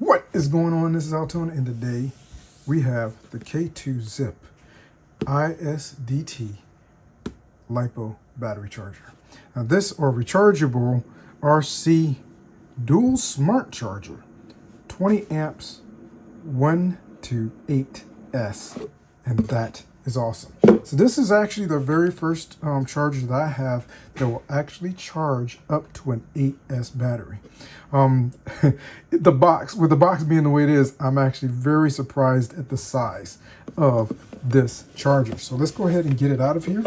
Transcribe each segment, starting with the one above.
What is going on? This is Altone, and today we have the K2 Zip ISDT LiPo battery charger. Now this are rechargeable RC dual smart charger, 20 amps, 1 to 8S, and that is awesome. So this is actually the very first charger that I have that will actually charge up to an 8S battery. With the box being the way it is, I'm actually very surprised at the size of this charger. So let's go ahead and get it out of here.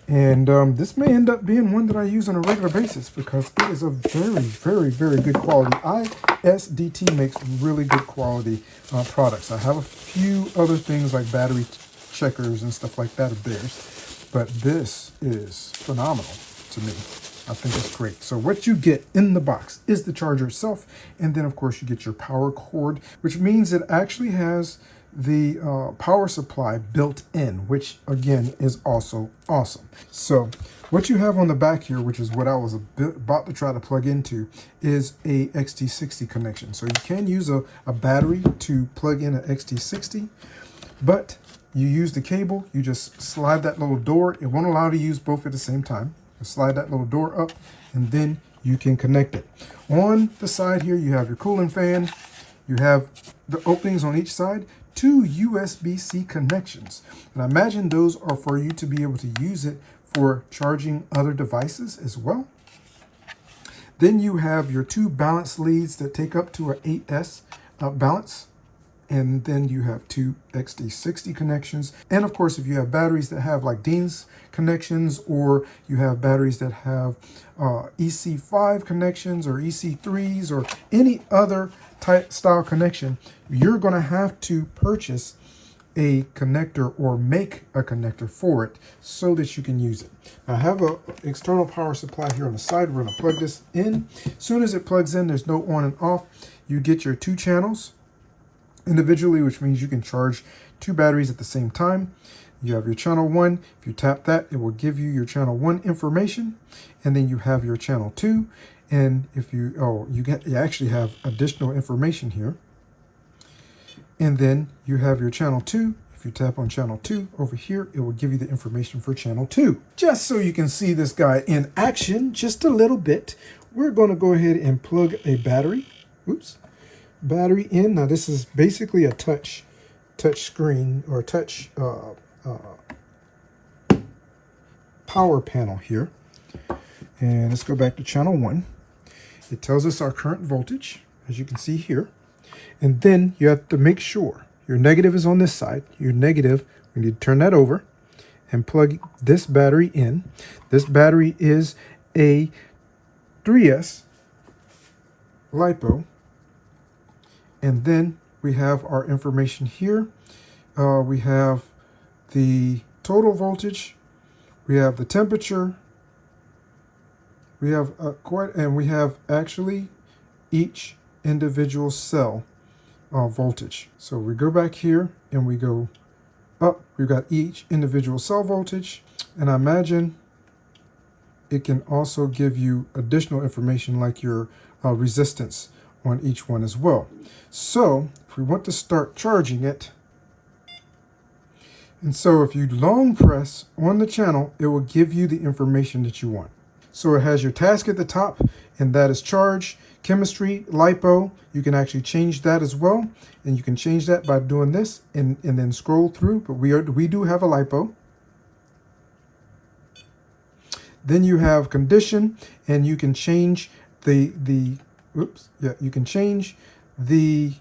And this may end up being one that I use on a regular basis because it is a very good quality. ISDT makes really good quality products. I have a few other things like battery checkers and stuff like that of theirs, but this is phenomenal to me. I think it's great. So what you get in the box is the charger itself, and then of course you get your power cord, which means it actually has the power supply built in, which again is also awesome. So what you have on the back here, which is what I was about to try to plug into, is a XT60 connection. So you can use a battery to plug in an XT60, but you use the cable, you just slide that little door. It won't allow you to use both at the same time. You slide that little door up and then you can connect it. On the side here, you have your cooling fan. You have the openings on each side, 2 USB-C connections. And I imagine those are for you to be able to use it for charging other devices as well. Then you have your 2 balance leads that take up to an 8S balance. And then you have 2 XT60 connections. And of course, if you have batteries that have like Dean's connections, or you have batteries that have EC5 connections or EC3s or any other type style connection, you're going to have to purchase a connector or make a connector for it so that you can use it. I have an external power supply here on the side. We're going to plug this in. As soon as it plugs in, there's no on and off. You get your 2 channels individually, which means you can charge 2 batteries at the same time. You have your channel 1. If you tap that, it will give you your channel 1 information, and then you have your channel 2. And if you you actually have additional information here. And then you have your channel 2. If you tap on channel 2 over here, it will give you the information for channel 2. Just so you can see this guy in action just a little bit, we're going to go ahead and plug a battery. Battery in. Now this is basically a touch screen or touch power panel here. And let's go back to channel 1. It tells us our current voltage, as you can see here. And then you have to make sure your negative is on this side. Your negative, we need to turn that over and plug this battery in. This battery is a 3S LiPo. And then we have our information here. We have the total voltage. We have the temperature. We have we have actually each individual cell voltage. So we go back here and we go up. We've got each individual cell voltage. And I imagine it can also give you additional information like your resistance on each one as well. So if we want to start charging it, and so if you long press on the channel, it will give you the information that you want. So it has your task at the top, and that is charge, chemistry, LiPo. You can actually change that as well, and you can change that by doing this and then scroll through. But we do have a LiPo. Then you have condition, and you can change you can change the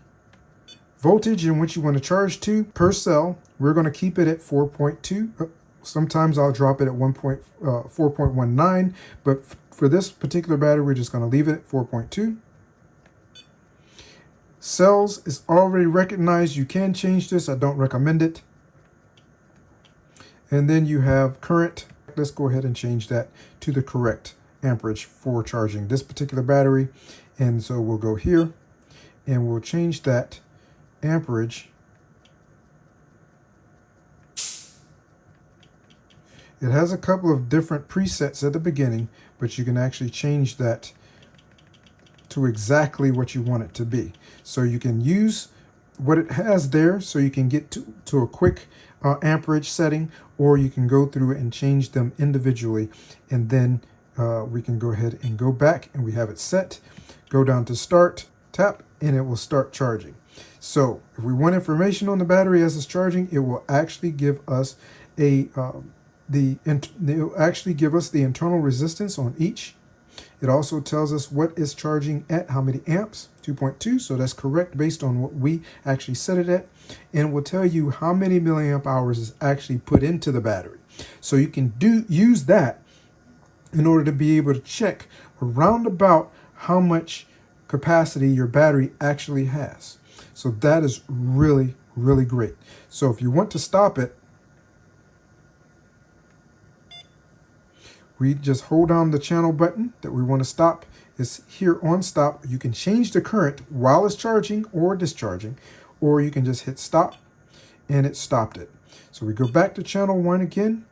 voltage in which you want to charge to per cell. We're going to keep it at 4.2. Sometimes I'll drop it at 4.19, but for this particular battery, we're just going to leave it at 4.2. Cells is already recognized. You can change this. I don't recommend it. And then you have current. Let's go ahead and change that to the correct amperage for charging this particular battery. And so we'll go here and we'll change that amperage. It has a couple of different presets at the beginning, but you can actually change that to exactly what you want it to be. So you can use what it has there so you can get to a quick amperage setting, or you can go through and change them individually, and then we can go ahead and go back and we have it set. Go down to start, tap, and it will start charging. So if we want information on the battery as it's charging, it will actually give us it will actually give us the internal resistance on each. It also tells us what is charging at how many amps, 2.2, so that's correct based on what we actually set it at, and it will tell you how many milliamp hours is actually put into the battery. So you can use that in order to be able to check around about how much capacity your battery actually has. So that is really, really great. So if you want to stop it, we just hold down the channel button that we want to stop. It's here on stop. You can change the current while it's charging or discharging, or you can just hit stop and it stopped it. So we go back to channel 1 again.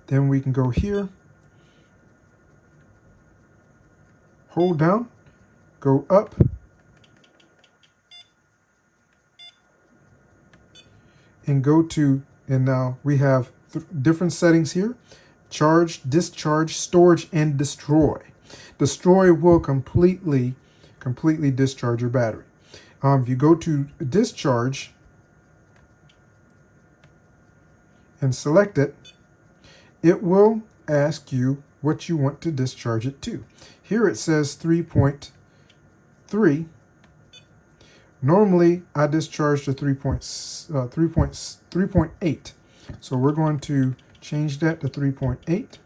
Then we can go here, hold down, go up, and go to, and now we have different settings here. Charge, discharge, storage, and destroy. Destroy will completely discharge your battery. If you go to discharge and select it, it will ask you what you want to discharge it to. Here it says 3.3. Normally, I discharge to 3.8. So we're going to change that to 3.8.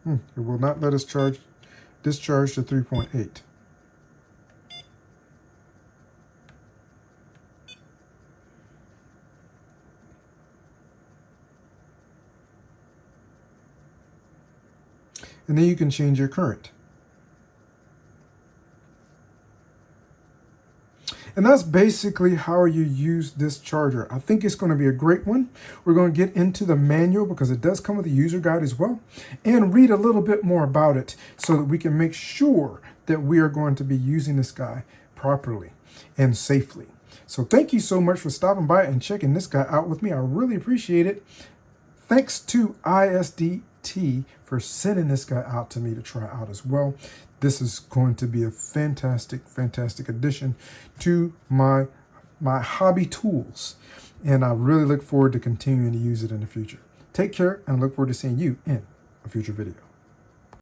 It will not let us discharge to 3.8. And then you can change your current. And that's basically how you use this charger. I think it's going to be a great one. We're going to get into the manual because it does come with a user guide as well, and read a little bit more about it so that we can make sure that we are going to be using this guy properly and safely. So thank you so much for stopping by and checking this guy out with me. I really appreciate it. Thanks to ISDT for sending this guy out to me to try out as well. This is going to be a fantastic addition to my hobby tools. And I really look forward to continuing to use it in the future. Take care, and I look forward to seeing you in a future video.